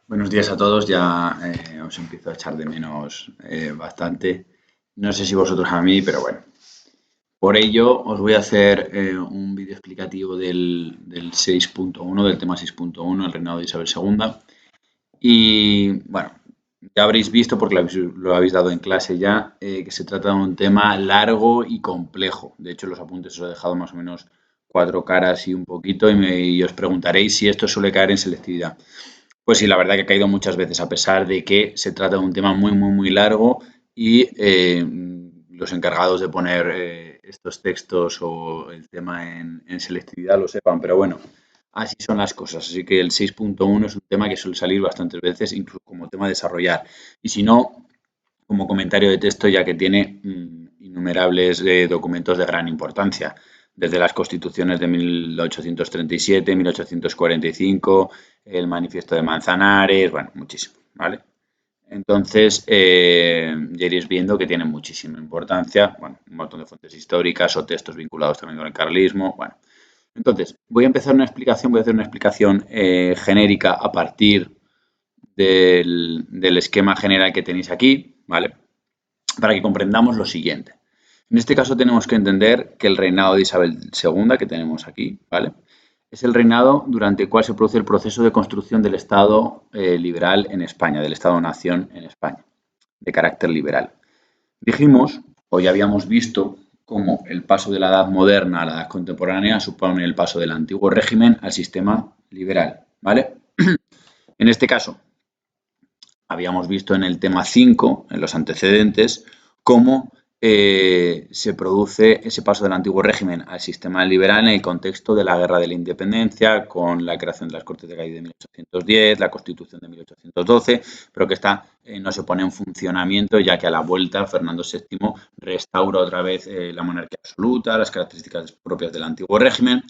Buenos días a todos, ya os empiezo a echar de menos bastante. No sé si vosotros a mí, pero bueno. Por ello os voy a hacer un vídeo explicativo del 6.1, del tema 6.1, el reinado de Isabel II. Y bueno, ya habréis visto, porque lo habéis dado en clase ya, que se trata de un tema largo y complejo. De hecho, los apuntes os he dejado más o menos 4 caras y un poquito, y os preguntaréis si esto suele caer en selectividad. Pues sí, la verdad que ha caído muchas veces, a pesar de que se trata de un tema muy largo y los encargados de poner estos textos o el tema en selectividad lo sepan. Pero bueno, así son las cosas. Así que el 6.1 es un tema que suele salir bastantes veces, incluso como tema a desarrollar. Y si no, como comentario de texto, ya que tiene innumerables documentos de gran importancia, desde las constituciones de 1837, 1845, el manifiesto de Manzanares, bueno, muchísimo, ¿vale? Entonces, ya iréis viendo que tiene muchísima importancia, bueno, un montón de fuentes históricas o textos vinculados también con el carlismo, bueno. Entonces, voy a hacer una explicación genérica a partir del esquema general que tenéis aquí, ¿vale? Para que comprendamos lo siguiente. En este caso tenemos que entender que el reinado de Isabel II, que tenemos aquí, ¿vale?, es el reinado durante el cual se produce el proceso de construcción del Estado liberal en España, del Estado-nación en España, de carácter liberal. Dijimos, o ya habíamos visto, cómo el paso de la edad moderna a la edad contemporánea supone el paso del antiguo régimen al sistema liberal, ¿vale? En este caso, habíamos visto en el tema 5, en los antecedentes, cómo se produce ese paso del antiguo régimen al sistema liberal en el contexto de la Guerra de la Independencia, con la creación de las Cortes de Cádiz de 1810, la Constitución de 1812, pero que esta no se pone en funcionamiento, ya que a la vuelta Fernando VII restaura otra vez la monarquía absoluta, las características propias del antiguo régimen.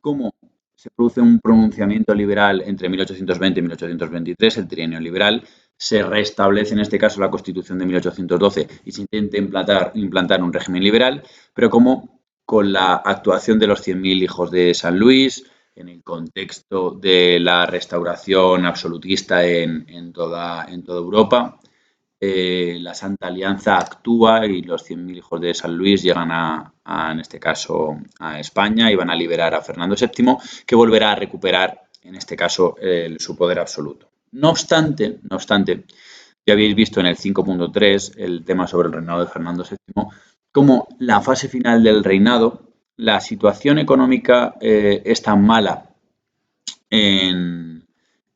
Cómo se produce un pronunciamiento liberal entre 1820 y 1823, el trienio liberal. Se restablece en este caso la Constitución de 1812 y se intenta implantar un régimen liberal, pero como con la actuación de los 100.000 hijos de San Luis, en el contexto de la restauración absolutista en toda Europa, la Santa Alianza actúa y los 100.000 hijos de San Luis llegan en este caso, a España y van a liberar a Fernando VII, que volverá a recuperar, en este caso, su poder absoluto. No obstante, ya habéis visto en el 5.3 el tema sobre el reinado de Fernando VII, como la fase final del reinado, la situación económica es tan mala en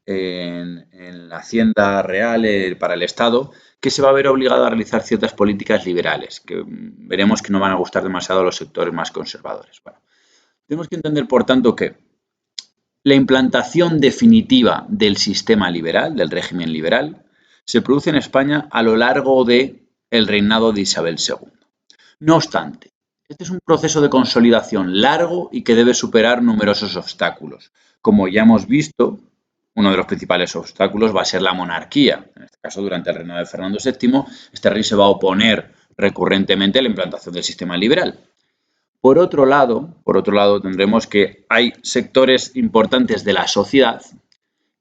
la hacienda real para el Estado, que se va a ver obligado a realizar ciertas políticas liberales, que veremos que no van a gustar demasiado a los sectores más conservadores. Bueno, tenemos que entender, por tanto, que la implantación definitiva del sistema liberal, del régimen liberal, se produce en España a lo largo del reinado de Isabel II. No obstante, este es un proceso de consolidación largo y que debe superar numerosos obstáculos. Como ya hemos visto, uno de los principales obstáculos va a ser la monarquía. En este caso, durante el reinado de Fernando VII, este rey se va a oponer recurrentemente a la implantación del sistema liberal. Por otro lado, tendremos que hay sectores importantes de la sociedad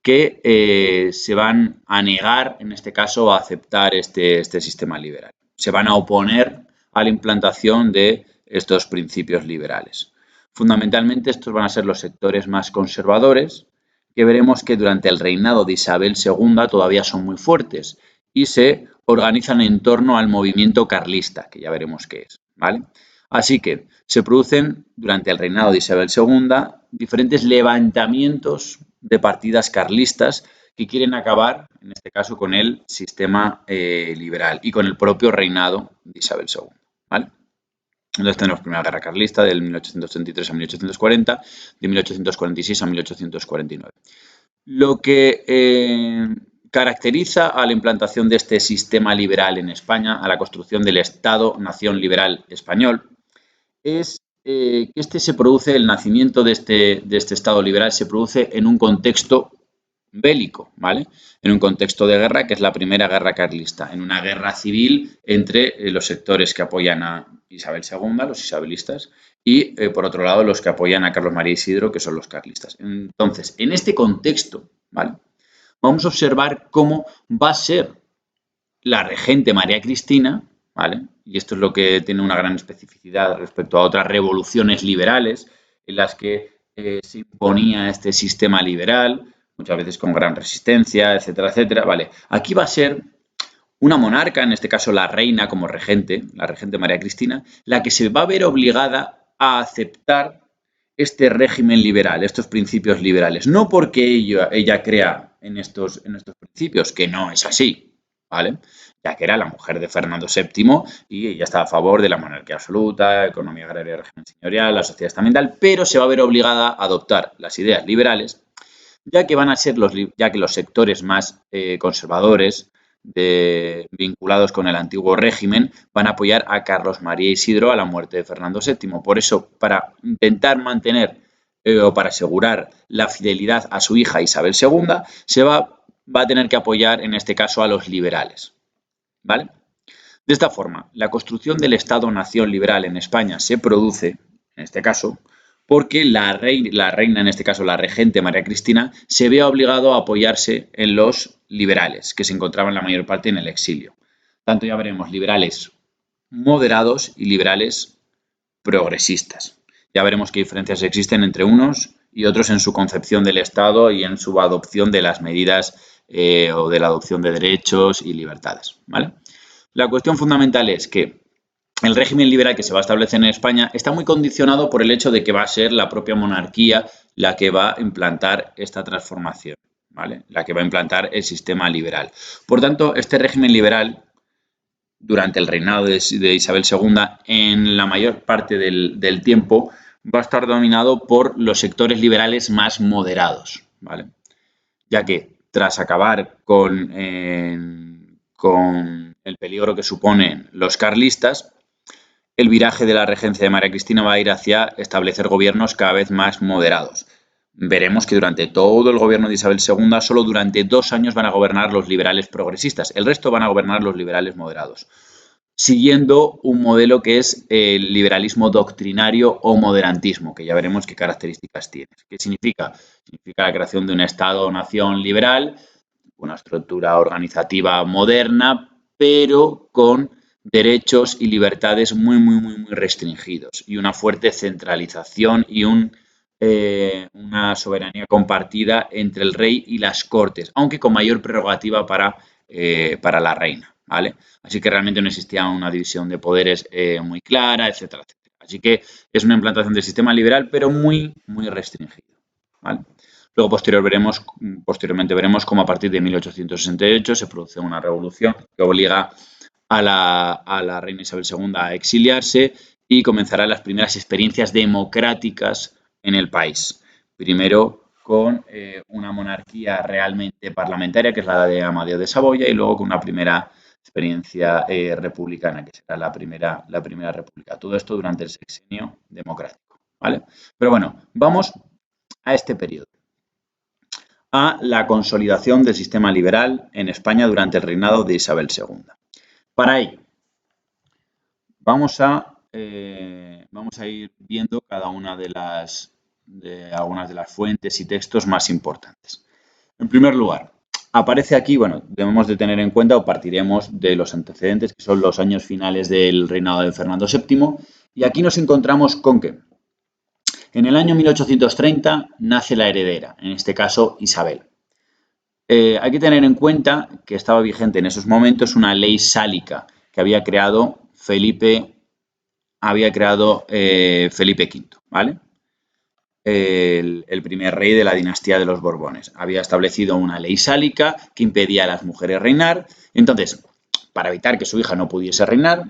que se van a negar, en este caso, a aceptar este sistema liberal. Se van a oponer a la implantación de estos principios liberales. Fundamentalmente, estos van a ser los sectores más conservadores, que veremos que durante el reinado de Isabel II todavía son muy fuertes y se organizan en torno al movimiento carlista, que ya veremos qué es, ¿vale? Así que se producen durante el reinado de Isabel II diferentes levantamientos de partidas carlistas que quieren acabar, en este caso, con el sistema liberal y con el propio reinado de Isabel II, ¿vale? Entonces tenemos la Primera Guerra Carlista del 1833 a 1840, de 1846 a 1849. Lo que caracteriza a la implantación de este sistema liberal en España, a la construcción del Estado-Nación liberal español, es que se produce, el nacimiento de este Estado liberal se produce en un contexto bélico, ¿vale? En un contexto de guerra, que es la Primera Guerra Carlista, en una guerra civil entre los sectores que apoyan a Isabel II, los isabelistas, y por otro lado los que apoyan a Carlos María Isidro, que son los carlistas. Entonces, en este contexto, ¿vale?, vamos a observar cómo va a ser la regente María Cristina, ¿vale? Y esto es lo que tiene una gran especificidad respecto a otras revoluciones liberales en las que se imponía este sistema liberal, muchas veces con gran resistencia, etcétera, etcétera. Vale, aquí va a ser una monarca, en este caso la reina como regente, la regente María Cristina, la que se va a ver obligada a aceptar este régimen liberal, estos principios liberales. No porque ella crea en estos principios, que no es así, ¿vale? Ya que era la mujer de Fernando VII y ella estaba a favor de la monarquía absoluta, economía agraria, régimen señorial, la sociedad estamental, pero se va a ver obligada a adoptar las ideas liberales, ya que van a ser ya que los sectores más conservadores vinculados con el antiguo régimen van a apoyar a Carlos María Isidro a la muerte de Fernando VII. Por eso, para intentar mantener o para asegurar la fidelidad a su hija Isabel II, se va a tener que apoyar en este caso a los liberales, ¿vale? De esta forma, la construcción del Estado-nación liberal en España se produce, en este caso, porque la reina, en este caso la regente María Cristina, se ve obligado a apoyarse en los liberales, que se encontraban la mayor parte en el exilio. Tanto ya veremos liberales moderados y liberales progresistas. Ya veremos qué diferencias existen entre unos y otros en su concepción del Estado y en su adopción de las medidas o de la adopción de derechos y libertades, ¿vale? La cuestión fundamental es que el régimen liberal que se va a establecer en España está muy condicionado por el hecho de que va a ser la propia monarquía la que va a implantar esta transformación, ¿vale? La que va a implantar el sistema liberal. Por tanto, este régimen liberal, durante el reinado de Isabel II, en la mayor parte del tiempo, va a estar dominado por los sectores liberales más moderados, ¿vale? Ya que tras acabar con el peligro que suponen los carlistas, el viraje de la regencia de María Cristina va a ir hacia establecer gobiernos cada vez más moderados. Veremos que durante todo el gobierno de Isabel II, solo durante 2 años van a gobernar los liberales progresistas. El resto van a gobernar los liberales moderados, siguiendo un modelo que es el liberalismo doctrinario o moderantismo, que ya veremos qué características tiene. ¿Qué significa? Significa la creación de un Estado o nación liberal, una estructura organizativa moderna, pero con derechos y libertades muy, muy, muy, muy restringidos y una fuerte centralización y una soberanía compartida entre el rey y las cortes, aunque con mayor prerrogativa para la reina, ¿vale? Así que realmente no existía una división de poderes muy clara, etcétera, etcétera. Así que es una implantación del sistema liberal, pero muy, muy restringido, ¿vale? Luego posteriormente veremos cómo a partir de 1868 se produce una revolución que obliga a la reina Isabel II a exiliarse y comenzarán las primeras experiencias democráticas en el país. Primero con una monarquía realmente parlamentaria, que es la de Amadeo de Saboya, y luego con una primera experiencia republicana, que será la primera república. Todo esto durante el sexenio democrático, ¿vale? Pero bueno, vamos a este periodo, a la consolidación del sistema liberal en España durante el reinado de Isabel II. Para ello, vamos a ir viendo cada una de algunas de las fuentes y textos más importantes. En primer lugar, aparece aquí, bueno, debemos de tener en cuenta o partiremos de los antecedentes, que son los años finales del reinado de Fernando VII, y aquí nos encontramos con que en el año 1830 nace la heredera, en este caso Isabel. Hay que tener en cuenta que estaba vigente en esos momentos una ley sálica que había creado Felipe V, ¿vale? El primer rey de la dinastía de los Borbones. Había establecido una ley sálica que impedía a las mujeres reinar. Entonces, para evitar que su hija no pudiese reinar,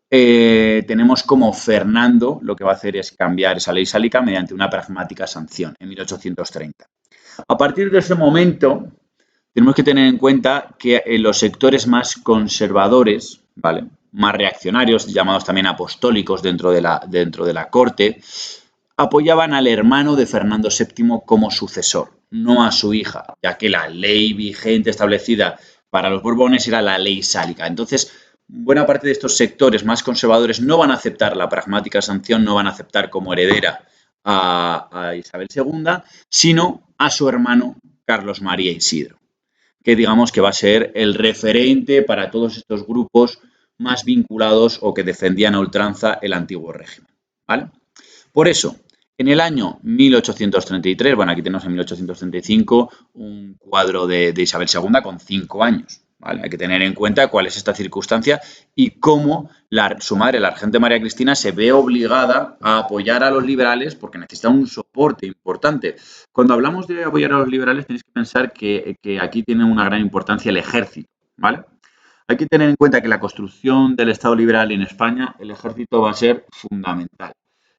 tenemos como Fernando lo que va a hacer es cambiar esa ley sálica mediante una pragmática sanción en 1830. A partir de ese momento, tenemos que tener en cuenta que los sectores más conservadores, ¿vale?, más reaccionarios, llamados también apostólicos dentro de la corte, apoyaban al hermano de Fernando VII como sucesor, no a su hija, ya que la ley vigente establecida para los Borbones era la ley sálica. Entonces, buena parte de estos sectores más conservadores no van a aceptar la pragmática sanción, no van a aceptar como heredera a Isabel II, sino a su hermano Carlos María Isidro. que digamos que va a ser el referente para todos estos grupos más vinculados o que defendían a ultranza el antiguo régimen, ¿vale? Por eso, en el año 1833, bueno, aquí tenemos en 1835 un cuadro de Isabel II con 5 años, ¿vale? Hay que tener en cuenta cuál es esta circunstancia y cómo su madre, la regente María Cristina, se ve obligada a apoyar a los liberales porque necesita un soporte importante. Cuando hablamos de apoyar a los liberales, tenéis que pensar que aquí tiene una gran importancia el ejército, ¿vale? Hay que tener en cuenta que la construcción del Estado liberal en España, el ejército va a ser fundamental.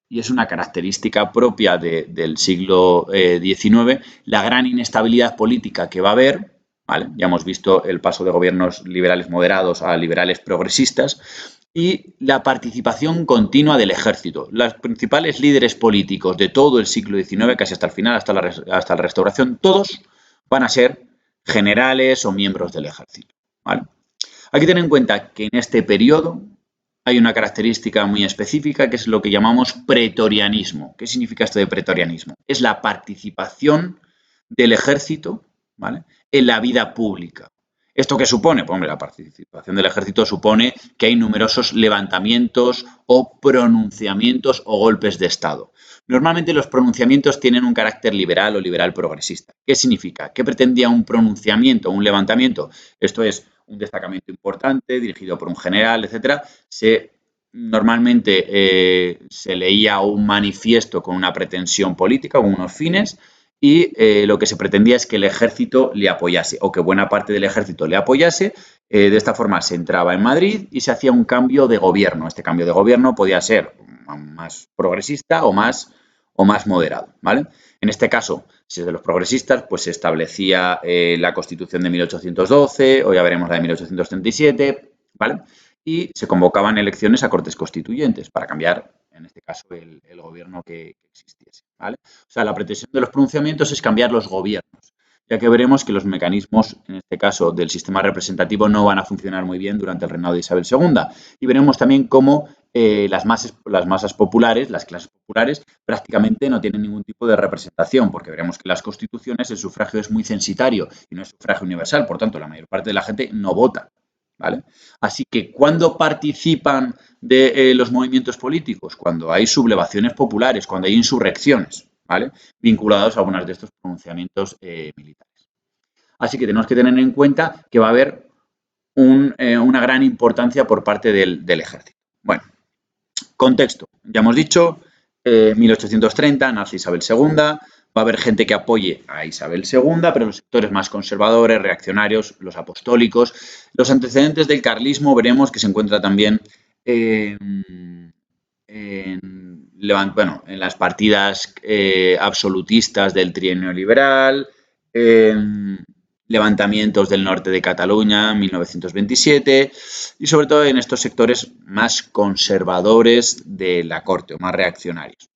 Y es una característica propia del siglo XIX, la gran inestabilidad política que va a haber, ¿vale? Ya hemos visto el paso de gobiernos liberales moderados a liberales progresistas, y la participación continua del ejército. Los principales líderes políticos de todo el siglo XIX, casi hasta el final, hasta la Restauración, todos van a ser generales o miembros del ejército, ¿vale? Hay que tener en cuenta que en este periodo hay una característica muy específica que es lo que llamamos pretorianismo. ¿Qué significa esto de pretorianismo? Es la participación del ejército, ¿vale?, en la vida pública. ¿Esto qué supone? Pues, hombre, la participación del ejército supone que hay numerosos levantamientos o pronunciamientos o golpes de Estado. Normalmente los pronunciamientos tienen un carácter liberal o liberal progresista. ¿Qué significa? ¿Qué pretendía un pronunciamiento, un levantamiento? Esto es un destacamento importante dirigido por un general, etcétera. Normalmente se leía un manifiesto con una pretensión política, con unos fines, y lo que se pretendía es que el ejército le apoyase o que buena parte del ejército le apoyase. De esta forma se entraba en Madrid y se hacía un cambio de gobierno. Este cambio de gobierno podía ser más progresista o más moderado, ¿vale? En este caso, si es de los progresistas, pues se establecía la Constitución de 1812, o ya veremos la de 1837, ¿vale? Y se convocaban elecciones a Cortes Constituyentes para cambiar, en este caso, el gobierno que existiese, ¿vale? O sea, la pretensión de los pronunciamientos es cambiar los gobiernos, ya que veremos que los mecanismos, en este caso, del sistema representativo no van a funcionar muy bien durante el reinado de Isabel II. Y veremos también cómo las masas populares, las clases populares, prácticamente no tienen ningún tipo de representación, porque veremos que en las constituciones el sufragio es muy censitario y no es sufragio universal, por tanto, la mayor parte de la gente no vota, ¿vale? Así que, ¿cuándo participan de los movimientos políticos? Cuando hay sublevaciones populares, cuando hay insurrecciones, ¿vale?, vinculados a algunos de estos pronunciamientos militares. Así que tenemos que tener en cuenta que va a haber una gran importancia por parte del ejército. Bueno, contexto. Ya hemos dicho, 1830 nace Isabel II, va a haber gente que apoye a Isabel II, pero los sectores más conservadores, reaccionarios, los apostólicos. Los antecedentes del carlismo veremos que se encuentra también en las partidas absolutistas del trienio liberal, levantamientos del norte de Cataluña, 1927, y sobre todo en estos sectores más conservadores de la corte o más reaccionarios.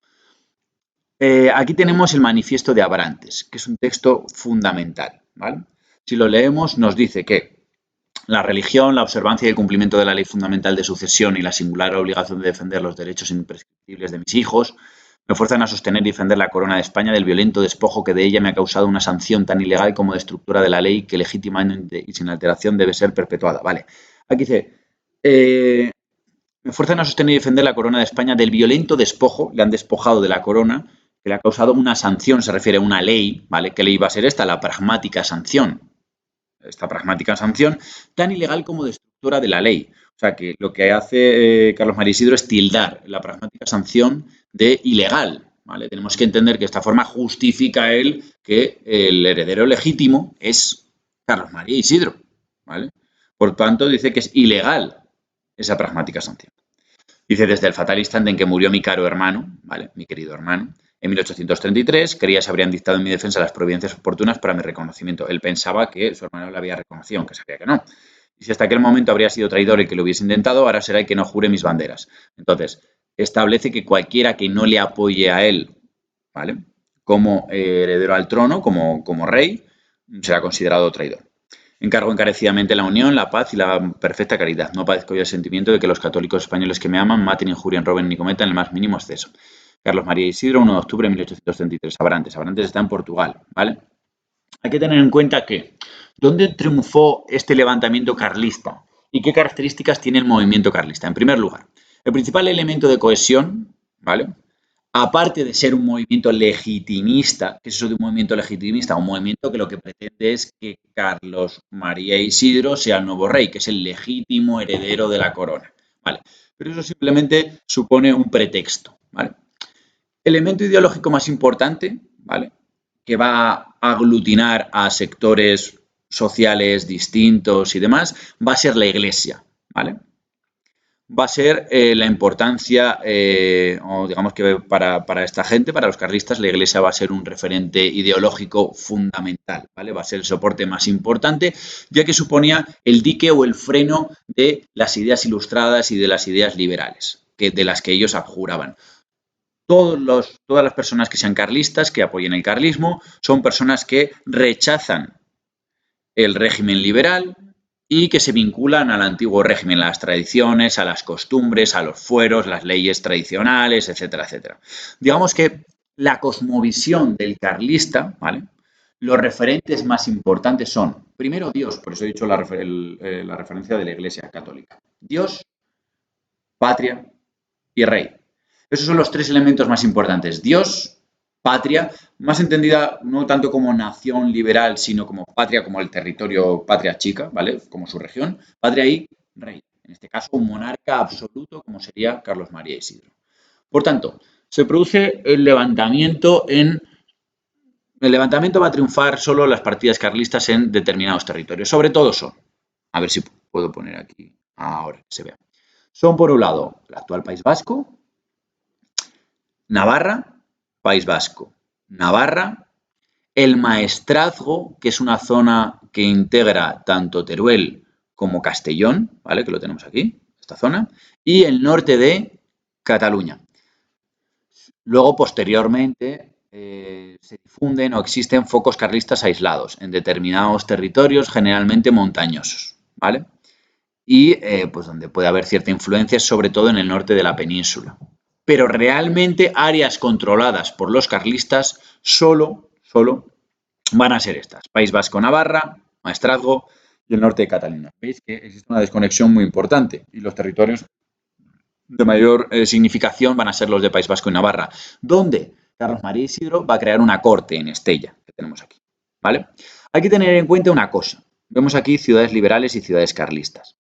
Aquí tenemos el manifiesto de Abrantes, que es un texto fundamental, ¿vale? Si lo leemos, nos dice que la religión, la observancia y el cumplimiento de la ley fundamental de sucesión y la singular obligación de defender los derechos imprescriptibles de mis hijos me fuerzan a sostener y defender la corona de España del violento despojo que de ella me ha causado una sanción tan ilegal como de estructura de la ley que legítimamente y sin alteración debe ser perpetuada. Vale, aquí dice, me fuerzan a sostener y defender la corona de España del violento despojo, le han despojado de la corona, que le ha causado una sanción, se refiere a una ley, ¿vale? ¿Qué ley va a ser esta? La pragmática sanción. Esta pragmática sanción tan ilegal como de estructura de la ley. O sea, que lo que hace Carlos María Isidro es tildar la pragmática sanción de ilegal, ¿vale? Tenemos que entender que de esta forma justifica él que el heredero legítimo es Carlos María Isidro, ¿vale? Por tanto, dice que es ilegal esa pragmática sanción. Dice, desde el fatal instante en que murió mi caro hermano, ¿vale?, mi querido hermano, en 1833, creía se habrían dictado en mi defensa las providencias oportunas para mi reconocimiento. Él pensaba que su hermano le había reconocido, aunque sabía que no. Y si hasta aquel momento habría sido traidor el que lo hubiese intentado, ahora será el que no jure mis banderas. Entonces, establece que cualquiera que no le apoye a él, ¿vale?, como heredero al trono, como rey, será considerado traidor. Encargo encarecidamente la unión, la paz y la perfecta caridad. No padezco yo el sentimiento de que los católicos españoles que me aman maten, injurien, roben ni cometan el más mínimo exceso. Carlos María Isidro, 1 de octubre de 1833, Abrantes. Abrantes está en Portugal, ¿vale? hay que tener en cuenta que ¿dónde triunfó este levantamiento carlista? ¿Y qué características tiene el movimiento carlista? En primer lugar, el principal elemento de cohesión, ¿vale? Aparte de ser un movimiento legitimista, ¿qué es eso de un movimiento legitimista? Un movimiento que lo que pretende es que Carlos María Isidro sea el nuevo rey, que es el legítimo heredero de la corona, ¿vale? Pero eso simplemente supone un pretexto, ¿vale? Elemento ideológico más importante, ¿vale? Que va a aglutinar a sectores sociales distintos y demás, va a ser la Iglesia, ¿vale? Va a ser la importancia, o digamos que para esta gente, para los carlistas, la Iglesia va a ser un referente ideológico fundamental, ¿vale? Va a ser el soporte más importante, ya que suponía el dique o el freno de las ideas ilustradas y de las ideas liberales, de las que ellos abjuraban. Todas las personas que sean carlistas, que apoyen el carlismo, son personas que rechazan el régimen liberal y que se vinculan al antiguo régimen, a las tradiciones, a las costumbres, a los fueros, las leyes tradicionales, etcétera, etcétera. Digamos que la cosmovisión del carlista, ¿vale? Los referentes más importantes son, primero, Dios, por eso he dicho la referencia de la Iglesia Católica. Dios, patria y rey. Esos son los tres elementos más importantes. Dios, patria, más entendida no tanto como nación liberal, sino como patria, como el territorio patria chica, ¿vale? Como su región. Patria y rey. En este caso, un monarca absoluto, como sería Carlos María Isidro. Por tanto, se produce el levantamiento en... El levantamiento va a triunfar solo las partidas carlistas en determinados territorios. Sobre todo son, a ver si puedo poner aquí, ahora se vea. Son, por un lado, el actual País Vasco, Navarra, País Vasco, Navarra, el Maestrazgo, que es una zona que integra tanto Teruel como Castellón, ¿vale? Que lo tenemos aquí, esta zona, y el norte de Cataluña. Luego, posteriormente, se difunden o existen focos carlistas aislados en determinados territorios, generalmente montañosos, ¿vale? Y pues donde puede haber cierta influencia, sobre todo en el norte de la península. Pero realmente áreas controladas por los carlistas solo van a ser estas: País Vasco, Navarra, Maestrazgo y el norte de Cataluña. Veis que existe una desconexión muy importante y los territorios de mayor significación van a ser los de País Vasco y Navarra, donde Carlos María Isidro va a crear una corte en Estella, que tenemos aquí, ¿vale? Hay que tener en cuenta una cosa. Vemos aquí ciudades liberales y ciudades carlistas.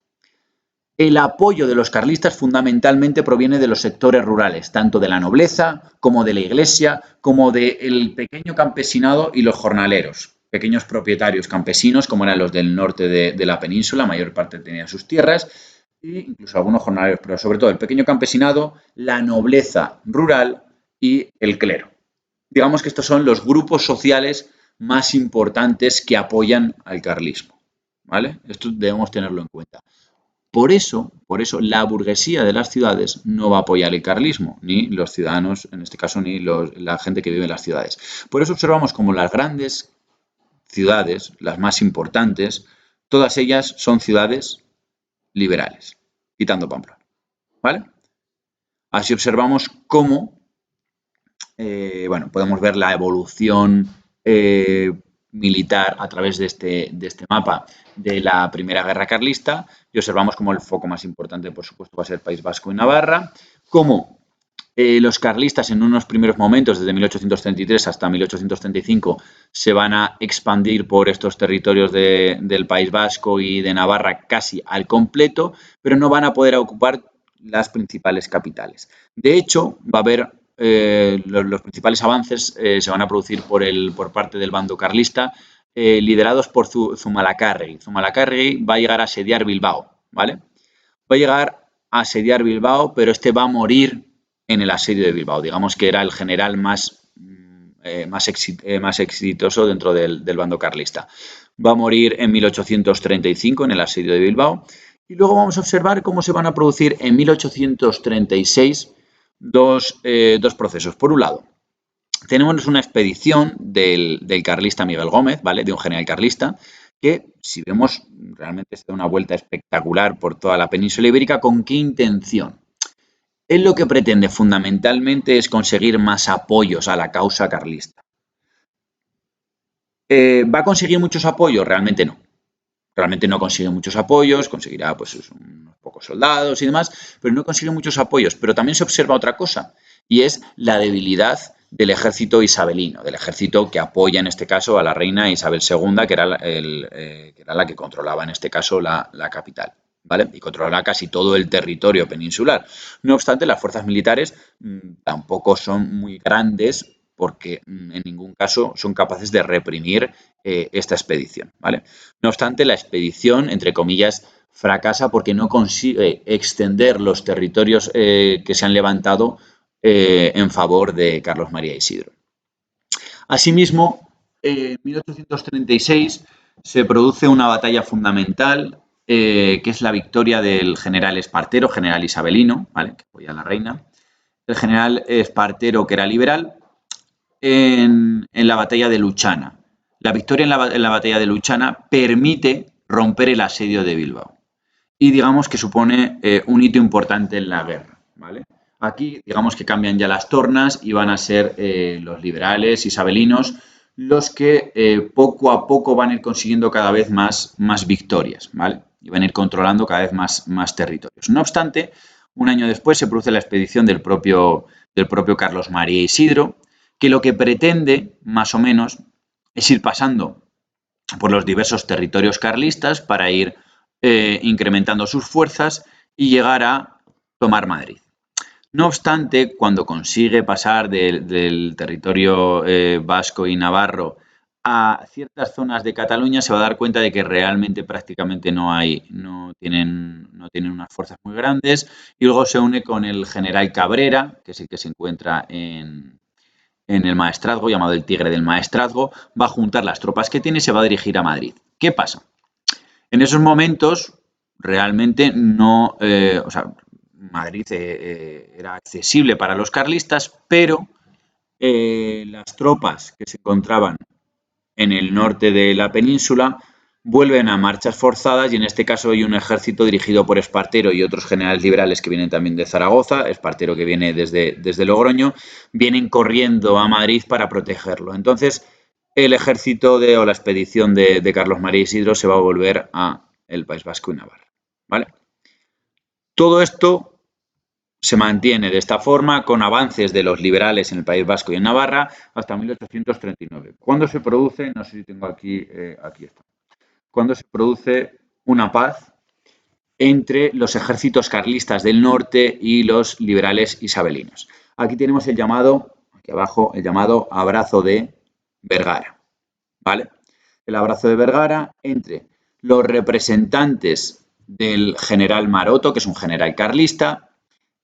El apoyo de los carlistas fundamentalmente proviene de los sectores rurales, tanto de la nobleza como de la iglesia, como del pequeño campesinado y los jornaleros, pequeños propietarios campesinos, como eran los del norte de la península, mayor parte tenían sus tierras, e incluso algunos jornaleros, pero sobre todo el pequeño campesinado, la nobleza rural y el clero. Digamos que estos son los grupos sociales más importantes que apoyan al carlismo, ¿vale? Esto debemos tenerlo en cuenta. Por eso, la burguesía de las ciudades no va a apoyar el carlismo, ni los ciudadanos, en este caso, ni la gente que vive en las ciudades. Por eso observamos como las grandes ciudades, las más importantes, todas ellas son ciudades liberales, quitando Pamplona, ¿vale? Así observamos cómo, bueno, podemos ver la evolución militar a través de este mapa de la Primera Guerra Carlista, y observamos como el foco más importante, por supuesto, va a ser País Vasco y Navarra, cómo los carlistas en unos primeros momentos, desde 1833 hasta 1835, se van a expandir por estos territorios del País Vasco y de Navarra casi al completo, pero no van a poder ocupar las principales capitales. De hecho, va a haber los principales avances se van a producir por parte del bando carlista, liderados por Zumalacárregui. Zumalacárregui va a llegar a asediar Bilbao, ¿vale? Va a llegar a asediar Bilbao, pero este va a morir en el asedio de Bilbao. Digamos que era el general más exitoso dentro del bando carlista. Va a morir en 1835 en el asedio de Bilbao. Y luego vamos a observar cómo se van a producir en 1836 dos procesos. Por un lado, tenemos una expedición del carlista Miguel Gómez, ¿vale? De un general carlista, que, si vemos, realmente se da una vuelta espectacular por toda la península ibérica. ¿Con qué intención? Él lo que pretende fundamentalmente es conseguir más apoyos a la causa carlista. ¿Va a conseguir muchos apoyos? Realmente no. Realmente no consigue muchos apoyos, conseguirá pues unos pocos soldados y demás, pero no consigue muchos apoyos. Pero también se observa otra cosa, y es la debilidad del ejército isabelino, del ejército que apoya en este caso a la reina Isabel II, que era la que controlaba en este caso la capital, ¿vale? Y controlaba casi todo el territorio peninsular. No obstante, las fuerzas militares tampoco son muy grandes porque en ningún caso son capaces de reprimir esta expedición, ¿vale? No obstante, la expedición, entre comillas, fracasa porque no consigue extender los territorios que se han levantado en favor de Carlos María Isidro. Asimismo, en 1836 se produce una batalla fundamental que es la victoria del general Espartero, general isabelino, ¿vale?, que apoya a la reina. El general Espartero, que era liberal, en la batalla de Luchana. La victoria en la batalla de Luchana permite romper el asedio de Bilbao y digamos que supone un hito importante en la guerra, ¿vale? Aquí digamos que cambian ya las tornas y van a ser los liberales isabelinos los que poco a poco van a ir consiguiendo cada vez más victorias, ¿vale? Y van a ir controlando cada vez más territorios. No obstante, un año después se produce la expedición del propio Carlos María Isidro, que lo que pretende, más o menos, es ir pasando por los diversos territorios carlistas para ir incrementando sus fuerzas y llegar a tomar Madrid. No obstante, cuando consigue pasar del territorio vasco y navarro a ciertas zonas de Cataluña, se va a dar cuenta de que realmente prácticamente no tienen unas fuerzas muy grandes, y luego se une con el general Cabrera, que es el que se encuentra en el Maestrazgo, llamado el Tigre del Maestrazgo, va a juntar las tropas que tiene y se va a dirigir a Madrid. ¿Qué pasa? En esos momentos realmente no, o sea, Madrid era accesible para los carlistas, pero las tropas que se encontraban en el norte de la península vuelven a marchas forzadas, y en este caso hay un ejército dirigido por Espartero y otros generales liberales que vienen también de Zaragoza, Espartero que viene desde Logroño, vienen corriendo a Madrid para protegerlo. Entonces, el ejército o la expedición de Carlos María Isidro se va a volver a el País Vasco y Navarra, ¿vale? Todo esto se mantiene de esta forma con avances de los liberales en el País Vasco y en Navarra hasta 1839. ¿Cuándo se produce? No sé si tengo aquí está. Cuando se produce una paz entre los ejércitos carlistas del norte y los liberales isabelinos. Aquí tenemos el llamado, aquí abajo, el llamado Abrazo de Vergara, ¿vale? El Abrazo de Vergara entre los representantes del general Maroto, que es un general carlista,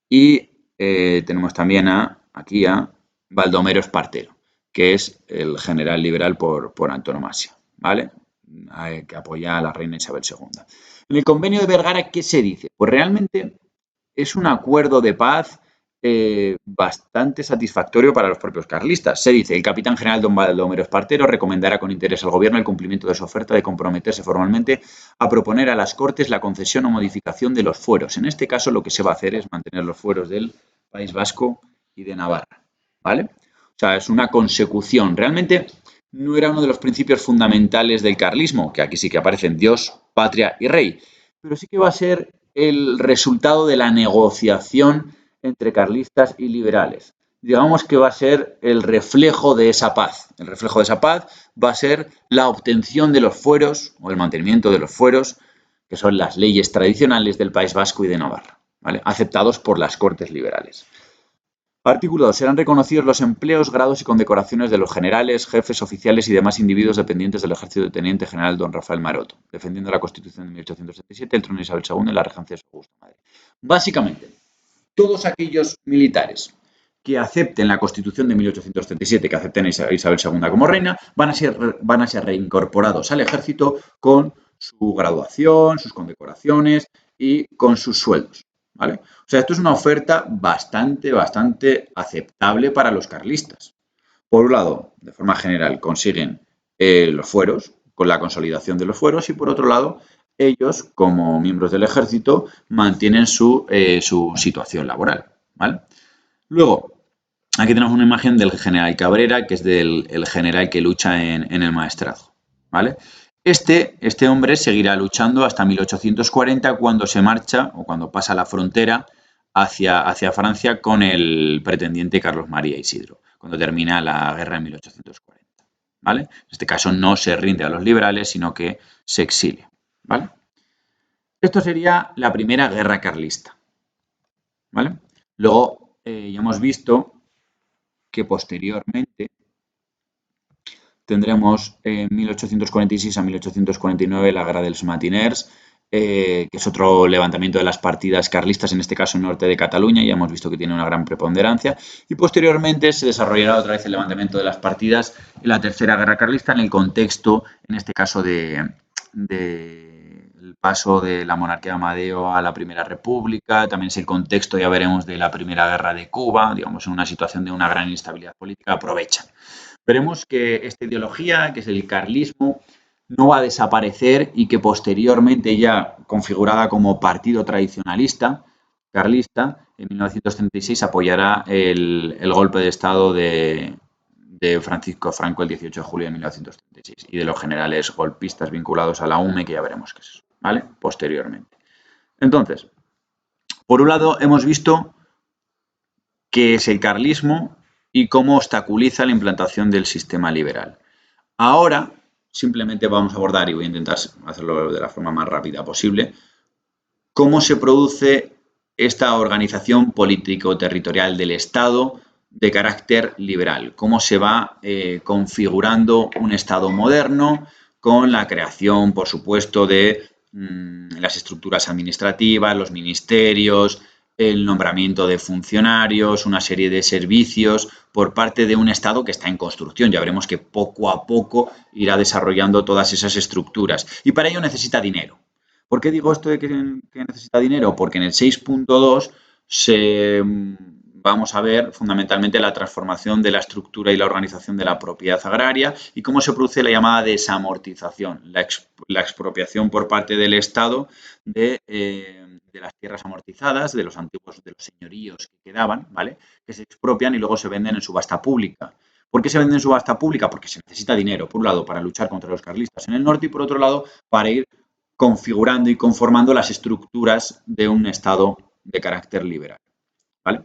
y tenemos también aquí a Baldomero Espartero, que es el general liberal por antonomasia, ¿vale?, que apoya a la reina Isabel II. En el convenio de Vergara, ¿qué se dice? Pues realmente es un acuerdo de paz bastante satisfactorio para los propios carlistas. Se dice: el capitán general don Baldomero Espartero recomendará con interés al gobierno el cumplimiento de su oferta de comprometerse formalmente a proponer a las Cortes la concesión o modificación de los fueros. En este caso, lo que se va a hacer es mantener los fueros del País Vasco y de Navarra, ¿vale? O sea, es una consecución. Realmente no era uno de los principios fundamentales del carlismo, que aquí sí que aparecen Dios, patria y rey, pero sí que va a ser el resultado de la negociación entre carlistas y liberales. Digamos que va a ser el reflejo de esa paz. El reflejo de esa paz va a ser la obtención de los fueros o el mantenimiento de los fueros, que son las leyes tradicionales del País Vasco y de Navarra, ¿vale?, aceptados por las Cortes liberales. Artículo 2. Serán reconocidos los empleos, grados y condecoraciones de los generales, jefes, oficiales y demás individuos dependientes del ejército del teniente general don Rafael Maroto, defendiendo la Constitución de 1877, el trono de Isabel II y la regencia de su Augusto Madre. Básicamente, todos aquellos militares que acepten la Constitución de 1837, que acepten a Isabel II como reina, van a ser reincorporados al ejército con su graduación, sus condecoraciones y con sus sueldos, ¿vale? O sea, esto es una oferta bastante aceptable para los carlistas. Por un lado, de forma general, consiguen los fueros, con la consolidación de los fueros, y por otro lado, ellos, como miembros del ejército, mantienen su situación laboral, ¿vale? Luego, Aquí tenemos una imagen del general Cabrera, que es el general que lucha en el Maestrazgo, ¿vale? Este hombre seguirá luchando hasta 1840 cuando se marcha o cuando pasa la frontera hacia Francia con el pretendiente Carlos María Isidro, cuando termina la guerra en 1840, ¿vale? En este caso no se rinde a los liberales, sino que se exilia, ¿vale? Esto sería la primera guerra carlista, ¿vale? Luego ya hemos visto que posteriormente tendremos en 1846 a 1849 la Guerra de los Matiners, que es otro levantamiento de las partidas carlistas, en este caso en norte de Cataluña, ya hemos visto que tiene una gran preponderancia, y posteriormente se desarrollará otra vez el levantamiento de las partidas en la Tercera Guerra Carlista en el contexto, en este caso, de el paso de la monarquía de Amadeo a la Primera República, también es el contexto, ya veremos, de la Primera Guerra de Cuba, digamos, en una situación de una gran inestabilidad política, aprovechan. Veremos que esta ideología, que es el carlismo, no va a desaparecer y que posteriormente, ya configurada como partido tradicionalista carlista, en 1936 apoyará el golpe de Estado de Francisco Franco el 18 de julio de 1936 y de los generales golpistas vinculados a la UME, que ya veremos qué es eso, ¿vale? Posteriormente. Entonces, por un lado hemos visto qué es el carlismo y cómo obstaculiza la implantación del sistema liberal. Ahora, simplemente vamos a abordar, y voy a intentar hacerlo de la forma más rápida posible, cómo se produce esta organización político-territorial del Estado de carácter liberal, cómo se va configurando un Estado moderno con la creación, por supuesto, de las estructuras administrativas, los ministerios, el nombramiento de funcionarios, una serie de servicios por parte de un Estado que está en construcción. Ya veremos que poco a poco irá desarrollando todas esas estructuras. Y para ello necesita dinero. ¿Por qué digo esto de que necesita dinero? Porque en el 6.2 vamos a ver fundamentalmente la transformación de la estructura y la organización de la propiedad agraria y cómo se produce la llamada desamortización, la expropiación por parte del Estado de las tierras amortizadas, de los antiguos, de los señoríos que quedaban, ¿vale? Que se expropian y luego se venden en subasta pública. ¿Por qué se venden en subasta pública? Porque se necesita dinero, por un lado, para luchar contra los carlistas en el norte y por otro lado, para ir configurando y conformando las estructuras de un Estado de carácter liberal, ¿vale?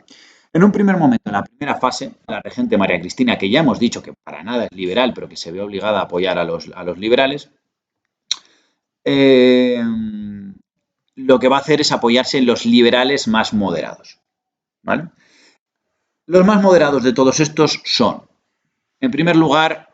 En un primer momento, en la primera fase, la regente María Cristina, que ya hemos dicho que para nada es liberal, pero que se ve obligada a apoyar a los liberales, lo que va a hacer es apoyarse en los liberales más moderados, ¿vale? Los más moderados de todos estos son, en primer lugar,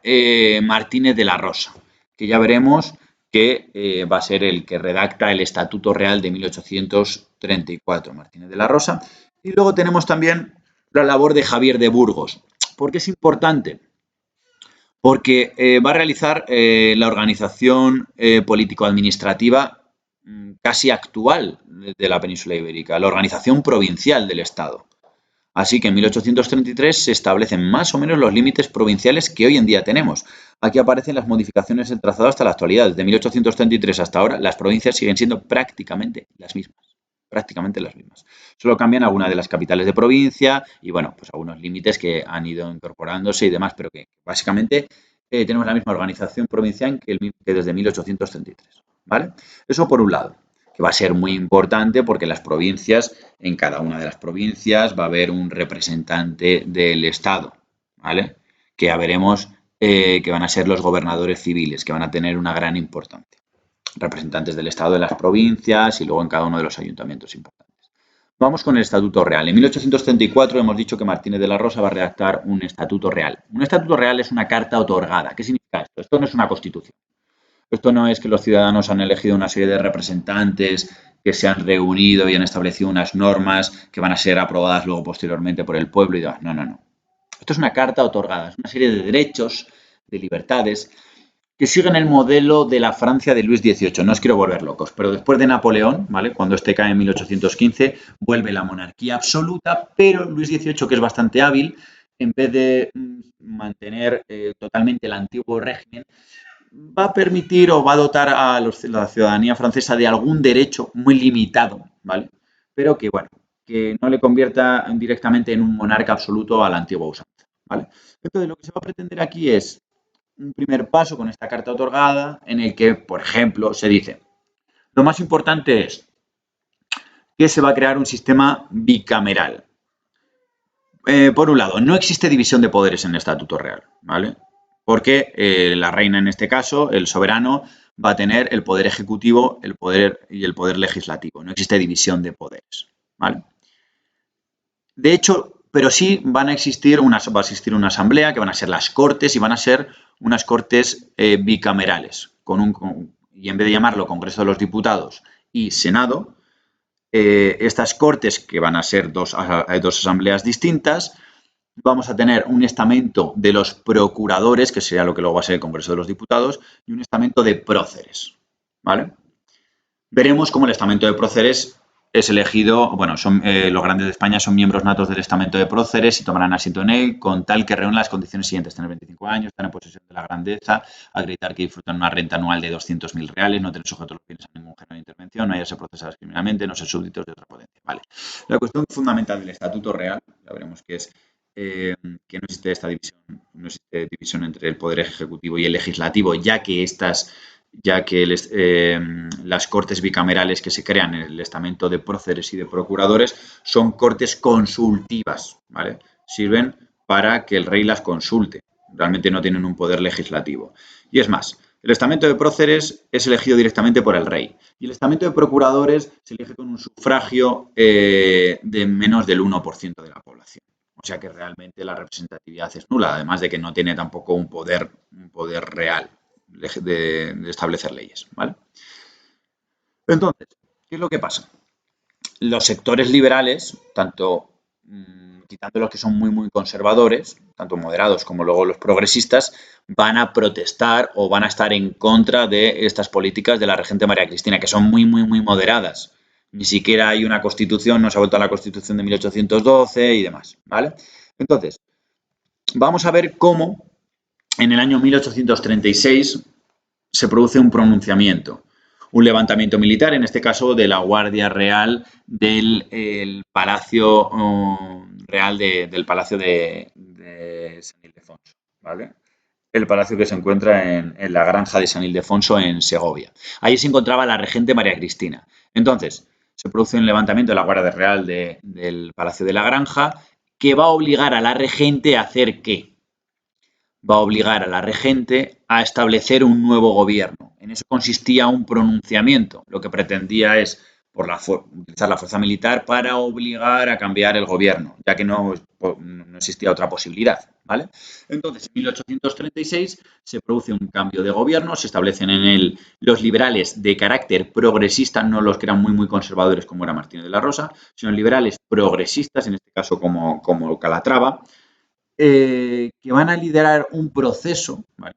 Martínez de la Rosa, que ya veremos que va a ser el que redacta el Estatuto Real de 1834, Martínez de la Rosa. Y luego tenemos también la labor de Javier de Burgos. ¿Por qué es importante? Porque va a realizar la organización político-administrativa casi actual de la península ibérica, la organización provincial del Estado. Así que en 1833 se establecen más o menos los límites provinciales que hoy en día tenemos. Aquí aparecen las modificaciones del trazado hasta la actualidad. Desde 1833 hasta ahora, las provincias siguen siendo prácticamente las mismas. Prácticamente las mismas. Solo cambian algunas de las capitales de provincia y, bueno, pues algunos límites que han ido incorporándose y demás, pero que básicamente tenemos la misma organización provincial que desde 1833. ¿Vale? Eso por un lado, que va a ser muy importante porque las provincias, en cada una de las provincias va a haber un representante del Estado, ¿vale? Que ya veremos que van a ser los gobernadores civiles, que van a tener una gran importancia. Representantes del Estado de las provincias y luego en cada uno de los ayuntamientos importantes. Vamos con el Estatuto Real. En 1834 hemos dicho que Martínez de la Rosa va a redactar un Estatuto Real. Un Estatuto Real es una carta otorgada. ¿Qué significa esto? Esto no es una constitución. Esto no es que los ciudadanos han elegido una serie de representantes que se han reunido y han establecido unas normas que van a ser aprobadas luego posteriormente por el pueblo y demás. No, no, no. Esto es una carta otorgada, es una serie de derechos, de libertades, que siguen el modelo de la Francia de Luis XVIII. No os quiero volver locos, pero después de Napoleón, ¿vale? Cuando este cae en 1815, vuelve la monarquía absoluta, pero Luis XVIII, que es bastante hábil, en vez de mantener totalmente el antiguo régimen, va a permitir o va a dotar a la ciudadanía francesa de algún derecho muy limitado, ¿vale? Pero que, bueno, que no le convierta directamente en un monarca absoluto a la antigua usanza, ¿vale? Entonces, lo que se va a pretender aquí es un primer paso con esta carta otorgada en el que, por ejemplo, se dice, lo más importante es que se va a crear un sistema bicameral. Por un lado, no existe división de poderes en el Estatuto Real, ¿vale? Porque la reina, en este caso, el soberano, va a tener el poder ejecutivo, el poder y el poder legislativo. No existe división de poderes, ¿vale? De hecho, pero sí va a existir una asamblea, que van a ser las cortes, y van a ser unas cortes bicamerales, y en vez de llamarlo Congreso de los Diputados y Senado, estas cortes, que van a ser dos asambleas distintas, vamos a tener un estamento de los procuradores, que sería lo que luego va a ser el Congreso de los Diputados, y un estamento de próceres, ¿vale? Veremos cómo el estamento de próceres es elegido, bueno, los grandes de España son miembros natos del estamento de próceres y tomarán asiento en él con tal que reúnan las condiciones siguientes: tener 25 años, estar en posesión de la grandeza, acreditar que disfrutan una renta anual de 200.000 reales, no tener sujetos los bienes a ningún género de intervención, no hayarse procesados criminalmente, no ser súbditos de otra potencia. Vale. La cuestión fundamental del Estatuto Real, ya veremos que es que no existe esta división, no existe división entre el poder ejecutivo y el legislativo, ya que las cortes bicamerales que se crean en el estamento de próceres y de procuradores son cortes consultivas, ¿vale? Sirven para que el rey las consulte, realmente no tienen un poder legislativo. Y es más, el estamento de próceres es elegido directamente por el rey y el estamento de procuradores se elige con un sufragio de menos del 1% de la población. O sea que realmente la representatividad es nula, además de que no tiene tampoco un poder real de establecer leyes, ¿vale? Entonces, ¿qué es lo que pasa? Los sectores liberales, tanto quitando los que son muy conservadores, tanto moderados como luego los progresistas, van a protestar o van a estar en contra de estas políticas de la regente María Cristina, que son muy moderadas. Ni siquiera hay una constitución, no se ha vuelto a la constitución de 1812 y demás, ¿vale? Entonces, vamos a ver cómo en el año 1836 se produce un pronunciamiento, un levantamiento militar, en este caso de la Guardia Real del Palacio Real del Palacio de San Ildefonso, ¿vale? El palacio que se encuentra en la granja de San Ildefonso en Segovia. Ahí se encontraba la regente María Cristina. Entonces, se produce un levantamiento de la Guardia Real del Palacio de la Granja que va a obligar a la regente a hacer ¿qué? Va a obligar a la regente a establecer un nuevo gobierno. En eso consistía un pronunciamiento. Lo que pretendía es utilizar la fuerza militar para obligar a cambiar el gobierno, ya que no existía otra posibilidad, ¿vale? Entonces, en 1836 se produce un cambio de gobierno, se establecen en él los liberales de carácter progresista, no los que eran muy conservadores como era Martínez de la Rosa, sino liberales progresistas, en este caso como Calatrava, que van a liderar un proceso, ¿vale?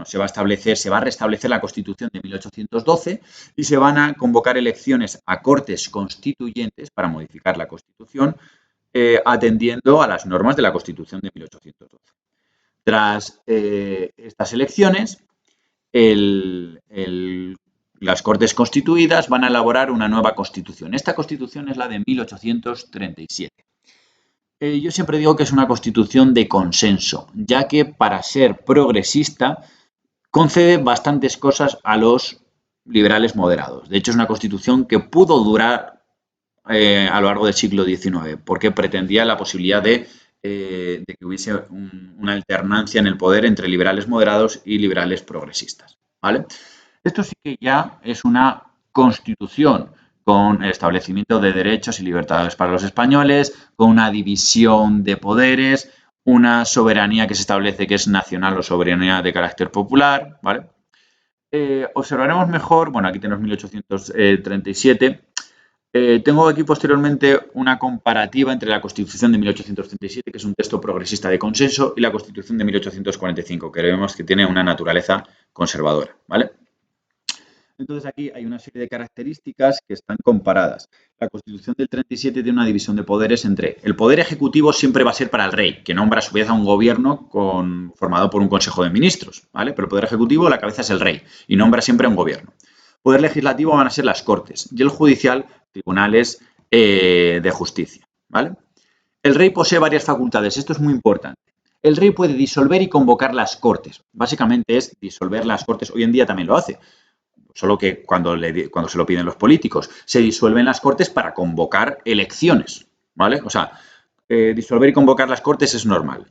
Se va a restablecer la Constitución de 1812 y se van a convocar elecciones a cortes constituyentes para modificar la Constitución, atendiendo a las normas de la Constitución de 1812. Tras estas elecciones, las Cortes Constituidas van a elaborar una nueva Constitución. Esta Constitución es la de 1837. Yo siempre digo que es una constitución de consenso, ya que para ser progresista concede bastantes cosas a los liberales moderados. De hecho, es una constitución que pudo durar a lo largo del siglo XIX, porque pretendía la posibilidad de que hubiese una alternancia en el poder entre liberales moderados y liberales progresistas, ¿vale? Esto sí que ya es una constitución con el establecimiento de derechos y libertades para los españoles, con una división de poderes, una soberanía que se establece que es nacional o soberanía de carácter popular, ¿vale? Observaremos mejor, bueno, aquí tenemos 1837. Tengo aquí posteriormente una comparativa entre la Constitución de 1837, que es un texto progresista de consenso, y la Constitución de 1845, que vemos que tiene una naturaleza conservadora, ¿vale? Entonces aquí hay una serie de características que están comparadas. La Constitución del 37 tiene una división de poderes entre el poder ejecutivo siempre va a ser para el rey, que nombra a su vez a un gobierno formado por un consejo de ministros, ¿vale? Pero el poder ejecutivo, la cabeza es el rey y nombra siempre a un gobierno. Poder legislativo van a ser las Cortes y el judicial, tribunales de justicia, ¿vale? El rey posee varias facultades, esto es muy importante. El rey puede disolver y convocar las cortes. Básicamente es disolver las cortes, hoy en día también lo hace, solo que cuando se lo piden los políticos, se disuelven las cortes para convocar elecciones, ¿vale? O sea, disolver y convocar las cortes es normal.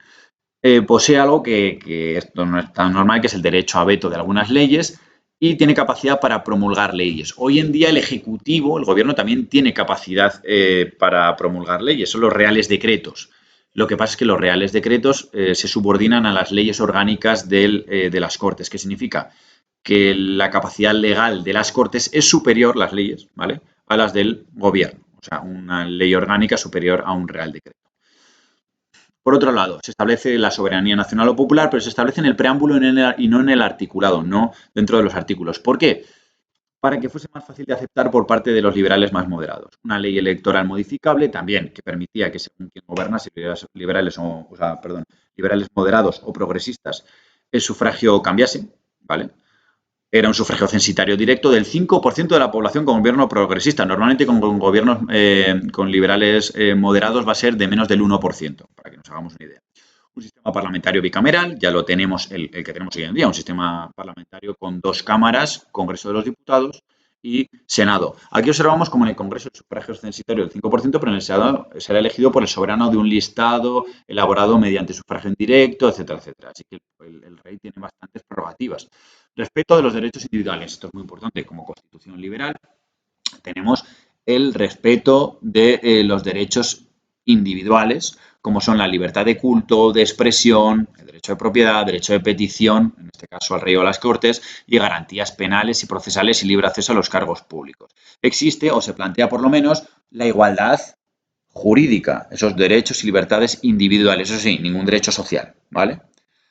Posee algo que esto no es tan normal, que es el derecho a veto de algunas leyes, y tiene capacidad para promulgar leyes. Hoy en día el Ejecutivo, el Gobierno, también tiene capacidad para promulgar leyes, son los reales decretos. Lo que pasa es que los reales decretos se subordinan a las leyes orgánicas de las Cortes. ¿Qué significa? Que la capacidad legal de las Cortes es superior, las leyes, ¿vale?, a las del Gobierno. O sea, una ley orgánica superior a un real decreto. Por otro lado, se establece la soberanía nacional o popular, pero se establece en el preámbulo y no en el articulado, no dentro de los artículos. ¿Por qué? Para que fuese más fácil de aceptar por parte de los liberales más moderados. Una ley electoral modificable también, que permitía que según quien gobernase, liberales moderados o progresistas, el sufragio cambiase, ¿vale? Era un sufragio censitario directo del 5% de la población con gobierno progresista. Normalmente con gobiernos con liberales moderados va a ser de menos del 1%, para que nos hagamos una idea. Un sistema parlamentario bicameral, ya lo tenemos, el que tenemos hoy en día, un sistema parlamentario con 2 cámaras, Congreso de los Diputados y Senado. Aquí observamos como en el Congreso el sufragio es censitario del 5%, pero en el Senado será elegido por el soberano de un listado elaborado mediante sufragio indirecto, etcétera, etcétera. Así que el rey tiene bastantes prerrogativas. Respeto de los derechos individuales, esto es muy importante, como constitución liberal, tenemos el respeto de los derechos individuales, como son la libertad de culto, de expresión, el derecho de propiedad, derecho de petición, en este caso al rey o a las cortes, y garantías penales y procesales y libre acceso a los cargos públicos. Existe, o se plantea por lo menos, la igualdad jurídica, esos derechos y libertades individuales, eso sí, ningún derecho social, ¿vale?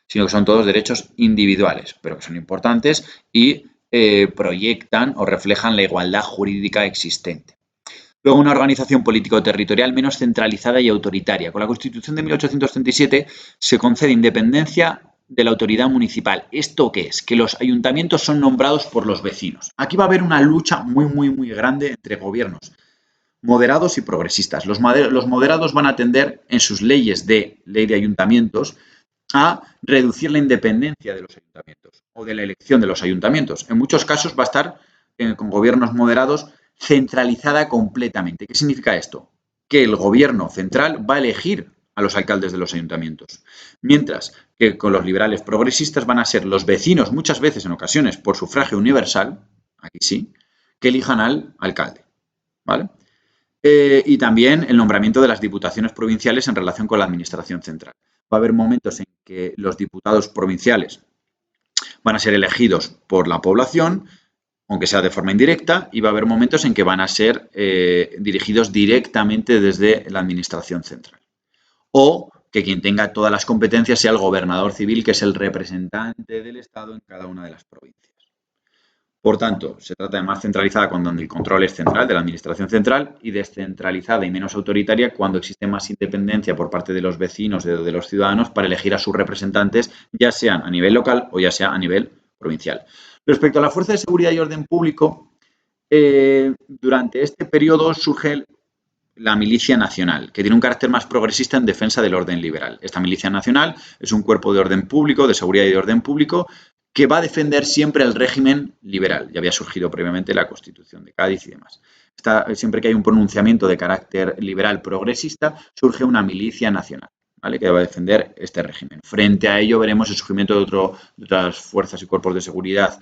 Sino que son todos derechos individuales, pero que son importantes y proyectan o reflejan la igualdad jurídica existente. Luego, una organización político-territorial menos centralizada y autoritaria. Con la Constitución de 1837 se concede independencia de la autoridad municipal. ¿Esto qué es? Que los ayuntamientos son nombrados por los vecinos. Aquí va a haber una lucha muy grande entre gobiernos moderados y progresistas. Los moderados van a tender en sus ley de ayuntamientos, a reducir la independencia de los ayuntamientos o de la elección de los ayuntamientos. En muchos casos va a estar con gobiernos moderados centralizada completamente. ¿Qué significa esto? Que el gobierno central va a elegir a los alcaldes de los ayuntamientos, mientras que con los liberales progresistas van a ser los vecinos, muchas veces en ocasiones por sufragio universal, aquí sí, que elijan al alcalde, ¿vale? Y también el nombramiento de las diputaciones provinciales en relación con la administración central. Va a haber momentos en que los diputados provinciales van a ser elegidos por la población, aunque sea de forma indirecta, y va a haber momentos en que van a ser dirigidos directamente desde la administración central. O que quien tenga todas las competencias sea el gobernador civil, que es el representante del Estado en cada una de las provincias. Por tanto, se trata de más centralizada cuando el control es central, de la administración central, y descentralizada y menos autoritaria cuando existe más independencia por parte de los vecinos, de los ciudadanos, para elegir a sus representantes, ya sean a nivel local o ya sea a nivel provincial. Respecto a la Fuerza de Seguridad y Orden Público, durante este periodo surge la Milicia Nacional, que tiene un carácter más progresista en defensa del orden liberal. Esta Milicia Nacional es un cuerpo de orden público, de seguridad y de orden público, que va a defender siempre el régimen liberal. Ya había surgido previamente la Constitución de Cádiz y demás. Siempre que hay un pronunciamiento de carácter liberal progresista, surge una milicia nacional, ¿vale?, que va a defender este régimen. Frente a ello veremos el surgimiento de otras fuerzas y cuerpos de seguridad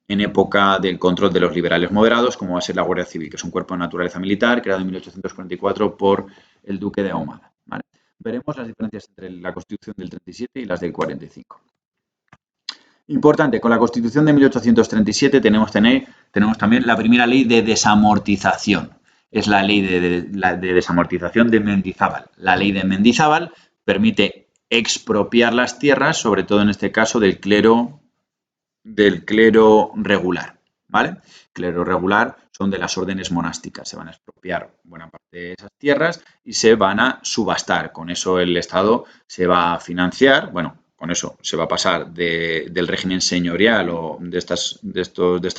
en época del control de los liberales moderados, como va a ser la Guardia Civil, que es un cuerpo de naturaleza militar creado en 1844 por el duque de Ahumada, ¿vale? Veremos las diferencias entre la Constitución del 37 y las del 45. Importante, con la Constitución de 1837 tenemos también la primera ley de desamortización. Es la ley de desamortización de Mendizábal. La ley de Mendizábal permite expropiar las tierras, sobre todo en este caso del clero regular, ¿vale? Clero regular son de las órdenes monásticas. Se van a expropiar buena parte de esas tierras y se van a subastar. Con eso el Estado se va a financiar, bueno, con eso se va a pasar del régimen señorial o de estas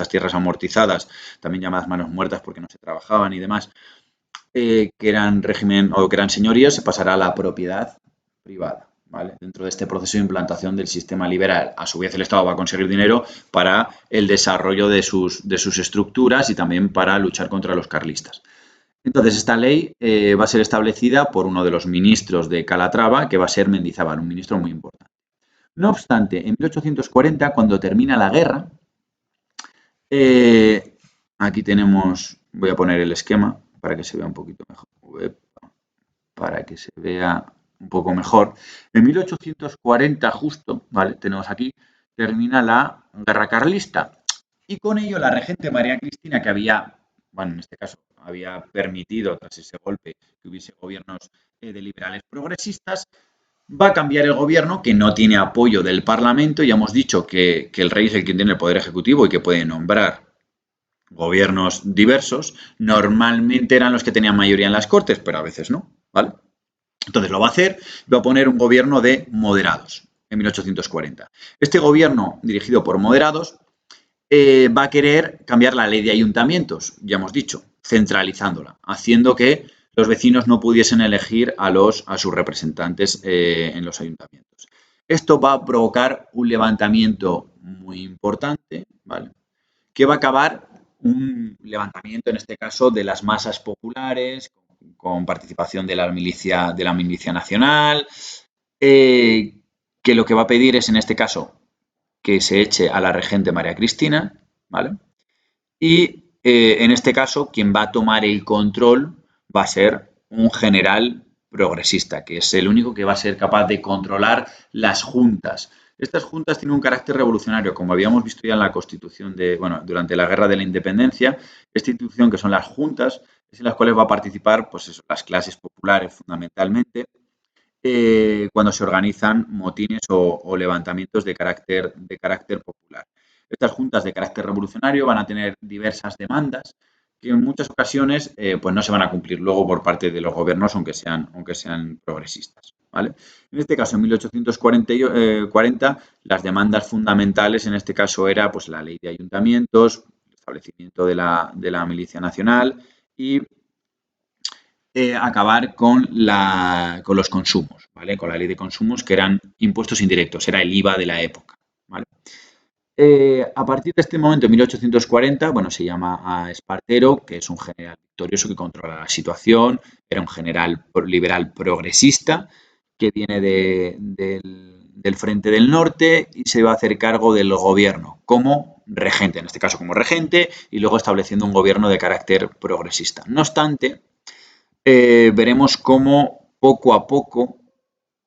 tierras amortizadas, también llamadas manos muertas porque no se trabajaban y demás, que eran régimen o que eran señoríos, se pasará a la propiedad privada. ¿Vale? Dentro de este proceso de implantación del sistema liberal, a su vez el Estado va a conseguir dinero para el desarrollo de sus estructuras y también para luchar contra los carlistas. Entonces, esta ley va a ser establecida por uno de los ministros de Calatrava, que va a ser Mendizábal, un ministro muy importante. No obstante, en 1840, cuando termina la guerra, aquí tenemos, voy a poner el esquema para que se vea un poquito mejor, para que se vea un poco mejor. En 1840 justo, ¿vale? Tenemos aquí, termina la guerra carlista y con ello la regente María Cristina, que había, bueno, en este caso, había permitido tras ese golpe que hubiese gobiernos de liberales progresistas, va a cambiar el gobierno que no tiene apoyo del Parlamento. Ya hemos dicho que el rey es el quien tiene el poder ejecutivo y que puede nombrar gobiernos diversos. Normalmente eran los que tenían mayoría en las Cortes, pero a veces no, ¿vale? Entonces lo va a hacer, va a poner un gobierno de moderados en 1840. Este gobierno, dirigido por moderados, va a querer cambiar la ley de ayuntamientos, ya hemos dicho, centralizándola, haciendo que los vecinos no pudiesen elegir a sus representantes en los ayuntamientos. Esto va a provocar un levantamiento muy importante, ¿vale? Que va a acabar un levantamiento, en este caso, de las masas populares, con participación de la milicia nacional, que lo que va a pedir es, en este caso, que se eche a la regente María Cristina, ¿vale? Y en este caso, quien va a tomar el control va a ser un general progresista, que es el único que va a ser capaz de controlar las juntas. Estas juntas tienen un carácter revolucionario, como habíamos visto ya en la Constitución durante la Guerra de la Independencia, esta institución que son las juntas, es en las cuales va a participar, pues eso, las clases populares fundamentalmente, cuando se organizan motines o levantamientos de carácter popular. Estas juntas de carácter revolucionario van a tener diversas demandas que en muchas ocasiones pues no se van a cumplir luego por parte de los gobiernos, aunque sean progresistas. ¿Vale? En este caso, en 1840, las demandas fundamentales en este caso era pues, la ley de ayuntamientos, el establecimiento de la milicia nacional y acabar con los consumos, ¿vale? Con la ley de consumos, que eran impuestos indirectos, era el IVA de la época, ¿vale? A partir de este momento, en 1840, bueno, se llama a Espartero, que es un general victorioso que controla la situación, era un general liberal progresista que viene del Frente del Norte y se va a hacer cargo del gobierno como regente, en este caso como regente, y luego estableciendo un gobierno de carácter progresista. No obstante, veremos cómo poco a poco,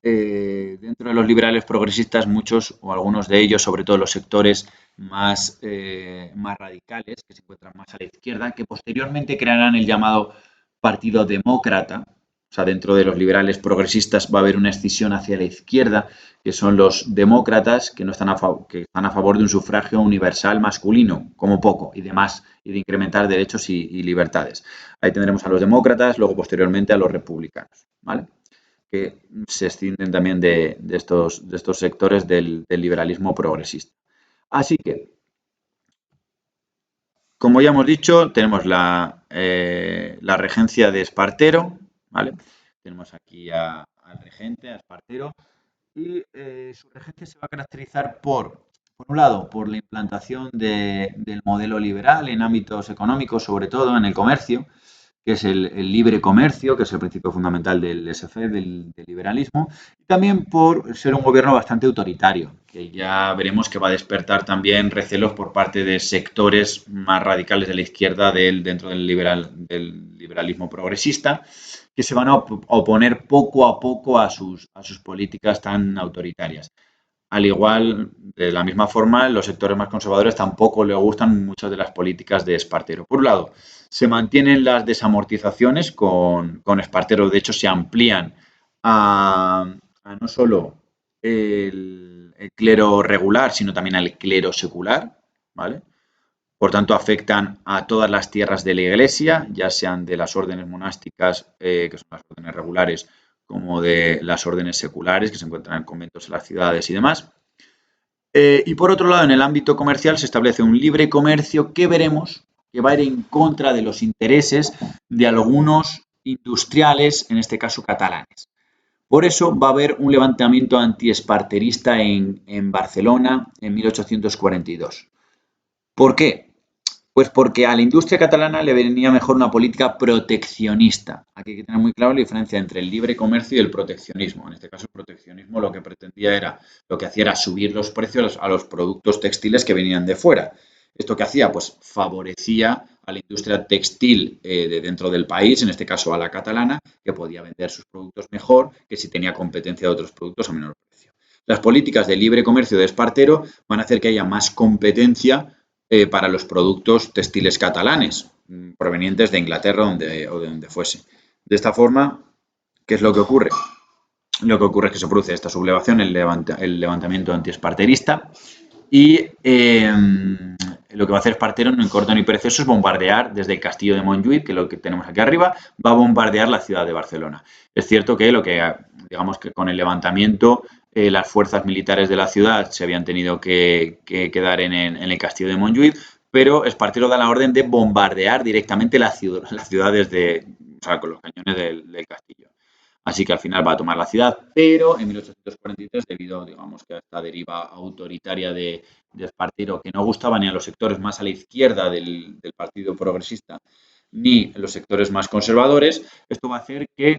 dentro de los liberales progresistas, muchos o algunos de ellos, sobre todo los sectores más radicales, que se encuentran más a la izquierda, que posteriormente crearán el llamado Partido Demócrata. O sea, dentro de los liberales progresistas va a haber una escisión hacia la izquierda, que son los demócratas, que están a favor de un sufragio universal masculino, como poco, y de incrementar derechos y libertades. Ahí tendremos a los demócratas, luego posteriormente a los republicanos, ¿vale? Que se escinden también de estos sectores del liberalismo progresista. Así que, como ya hemos dicho, tenemos la regencia de Espartero, ¿vale? Tenemos aquí al regente, a Espartero, y su regencia se va a caracterizar por un lado, por la implantación del modelo liberal en ámbitos económicos, sobre todo en el comercio, que es el libre comercio, que es el principio fundamental del laissez-faire, del liberalismo, y también por ser un gobierno bastante autoritario, que ya veremos que va a despertar también recelos por parte de sectores más radicales de la izquierda dentro del liberalismo progresista, que se van a oponer poco a poco a sus políticas tan autoritarias. Al igual, de la misma forma, los sectores más conservadores tampoco les gustan muchas de las políticas de Espartero. Por un lado, se mantienen las desamortizaciones con Espartero, de hecho se amplían a no solo el clero regular, sino también al clero secular, ¿vale? Por tanto, afectan a todas las tierras de la Iglesia, ya sean de las órdenes monásticas, que son las órdenes regulares, como de las órdenes seculares, que se encuentran en conventos en las ciudades y demás. Y por otro lado, en el ámbito comercial se establece un libre comercio que veremos que va a ir en contra de los intereses de algunos industriales, en este caso catalanes. Por eso va a haber un levantamiento antiesparterista en Barcelona en 1842. ¿Por qué? Pues porque a la industria catalana le venía mejor una política proteccionista. Aquí hay que tener muy claro la diferencia entre el libre comercio y el proteccionismo. En este caso, el proteccionismo lo que hacía era subir los precios a los productos textiles que venían de fuera. ¿Esto qué hacía? Pues favorecía a la industria textil de dentro del país, en este caso a la catalana, que podía vender sus productos mejor que si tenía competencia de otros productos a menor precio. Las políticas de libre comercio de Espartero van a hacer que haya más competencia para los productos textiles catalanes provenientes de Inglaterra o de donde fuese. De esta forma, ¿qué es lo que ocurre? Lo que ocurre es que se produce esta sublevación, el levantamiento antiesparterista, y lo que va a hacer Espartero, no en corto ni perezoso, es bombardear desde el castillo de Montjuïc, que es lo que tenemos aquí arriba, va a bombardear la ciudad de Barcelona. Es cierto que digamos que con el levantamiento las fuerzas militares de la ciudad se habían tenido que quedar en el castillo de Montjuïc, pero Espartero da la orden de bombardear directamente las ciudades con los cañones del castillo. Así que al final va a tomar la ciudad, pero en 1843, debido, digamos, que a esta deriva autoritaria de Espartero, que no gustaba ni a los sectores más a la izquierda del Partido Progresista, ni a los sectores más conservadores, esto va a hacer que,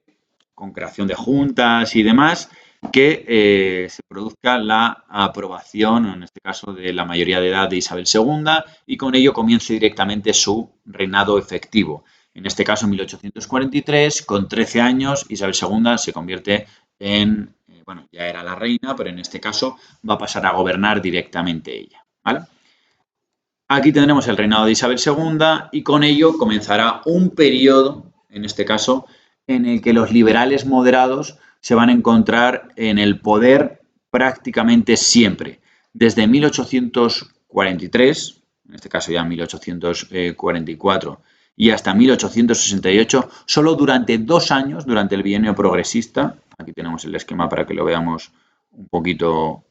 con creación de juntas y demás, que se produzca la aprobación, en este caso, de la mayoría de edad de Isabel II, y con ello comience directamente su reinado efectivo. En este caso, en 1843, con 13 años, Isabel II se convierte en, ya era la reina, pero en este caso va a pasar a gobernar directamente ella, ¿vale? Aquí tendremos el reinado de Isabel II y con ello comenzará un periodo, en este caso, en el que los liberales moderados se van a encontrar en el poder prácticamente siempre. Desde 1843, en este caso ya 1844, y hasta 1868, solo durante 2 años, durante el bienio progresista, aquí tenemos el esquema para que lo veamos un poquito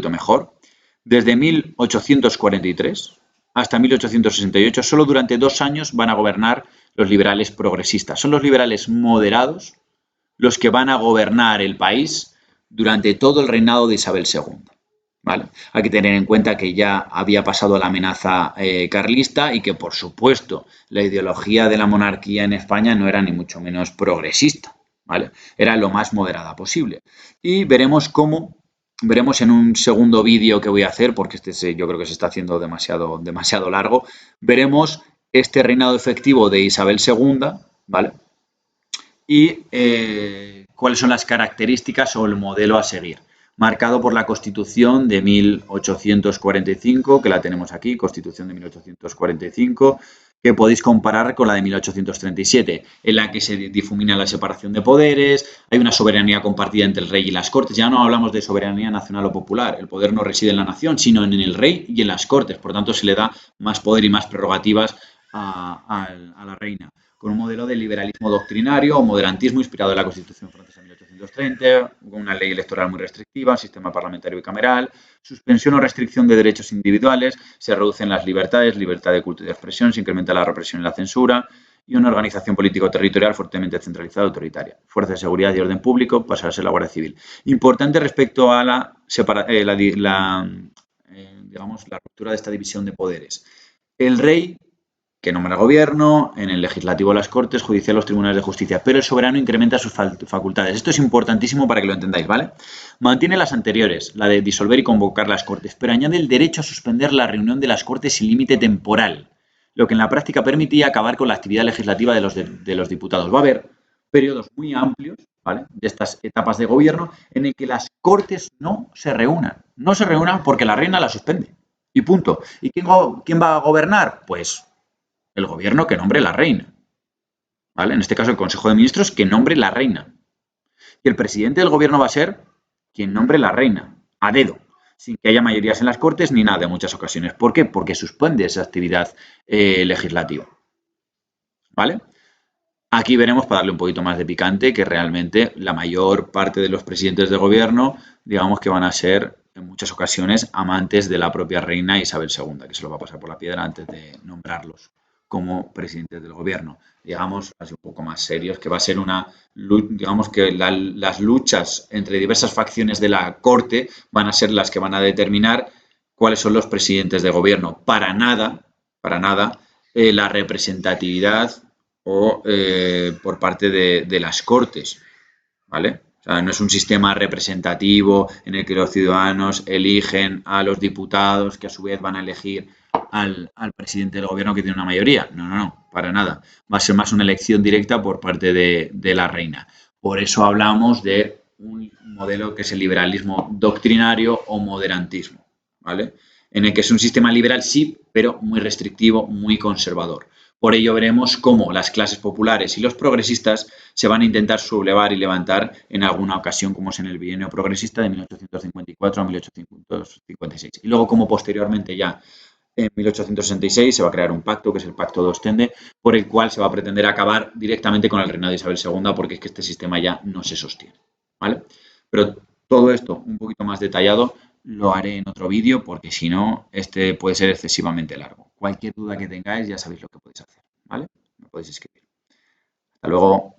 mejor, desde 1843 hasta 1868, solo durante 2 años van a gobernar los liberales progresistas. Son los liberales moderados los que van a gobernar el país durante todo el reinado de Isabel II. ¿Vale? Hay que tener en cuenta que ya había pasado la amenaza carlista y que, por supuesto, la ideología de la monarquía en España no era ni mucho menos progresista, ¿vale? Era lo más moderada posible. Y veremos en un segundo vídeo que voy a hacer, porque yo creo que se está haciendo demasiado largo, veremos este reinado efectivo de Isabel II, ¿vale? Y cuáles son las características o el modelo a seguir. Marcado por la Constitución de 1845, que la tenemos aquí, Constitución de 1845, que podéis comparar con la de 1837, en la que se difumina la separación de poderes, hay una soberanía compartida entre el rey y las cortes. Ya no hablamos de soberanía nacional o popular, el poder no reside en la nación, sino en el rey y en las cortes, por tanto se le da más poder y más prerrogativas a la reina, con un modelo de liberalismo doctrinario o moderantismo inspirado en la Constitución francesa de 1830, con una ley electoral muy restrictiva, sistema parlamentario bicameral, suspensión o restricción de derechos individuales, se reducen las libertades, libertad de culto y de expresión, se incrementa la represión y la censura, y una organización político-territorial fuertemente centralizada y autoritaria. Fuerzas de seguridad y orden público, pasará a ser la Guardia Civil. Importante respecto a la ruptura de esta división de poderes. El rey, que nombra gobierno, en el legislativo las cortes, judicial los tribunales de justicia, pero el soberano incrementa sus facultades. Esto es importantísimo para que lo entendáis, ¿vale? Mantiene las anteriores, la de disolver y convocar las cortes, pero añade el derecho a suspender la reunión de las cortes sin límite temporal, lo que en la práctica permitía acabar con la actividad legislativa de los diputados. Va a haber periodos muy amplios, ¿vale?, de estas etapas de gobierno en el que las cortes no se reúnan. No se reúnan porque la reina la suspende. Y punto. ¿Y quién va a gobernar? Pues el gobierno que nombre la reina, ¿vale? En este caso el Consejo de Ministros que nombre la reina. Y el presidente del gobierno va a ser quien nombre la reina, a dedo, sin que haya mayorías en las cortes ni nada en muchas ocasiones. ¿Por qué? Porque suspende esa actividad legislativa, ¿vale? Aquí veremos, para darle un poquito más de picante, que realmente la mayor parte de los presidentes de gobierno, digamos que van a ser en muchas ocasiones amantes de la propia reina Isabel II, que se lo va a pasar por la piedra antes de nombrarlos como presidentes del gobierno. Digamos, así un poco más serios, que va a ser digamos que las luchas entre diversas facciones de la Corte van a ser las que van a determinar cuáles son los presidentes de gobierno. Para nada, la representatividad o por parte de las Cortes, ¿vale? O sea, no es un sistema representativo en el que los ciudadanos eligen a los diputados que a su vez van a elegir al presidente del gobierno que tiene una mayoría. No, para nada. Va a ser más una elección directa por parte de la reina. Por eso hablamos de un modelo que es el liberalismo doctrinario o moderantismo, ¿vale? En el que es un sistema liberal, sí, pero muy restrictivo, muy conservador. Por ello veremos cómo las clases populares y los progresistas se van a intentar sublevar y levantar en alguna ocasión, como es en el bienio progresista de 1854 a 1856. Y luego, como posteriormente ya en 1866 se va a crear un pacto, que es el Pacto de Ostende, por el cual se va a pretender acabar directamente con el reinado de Isabel II, porque es que este sistema ya no se sostiene, ¿vale? Pero todo esto un poquito más detallado lo haré en otro vídeo, porque si no, este puede ser excesivamente largo. Cualquier duda que tengáis, ya sabéis lo que podéis hacer, ¿vale? Me podéis escribir. Hasta luego.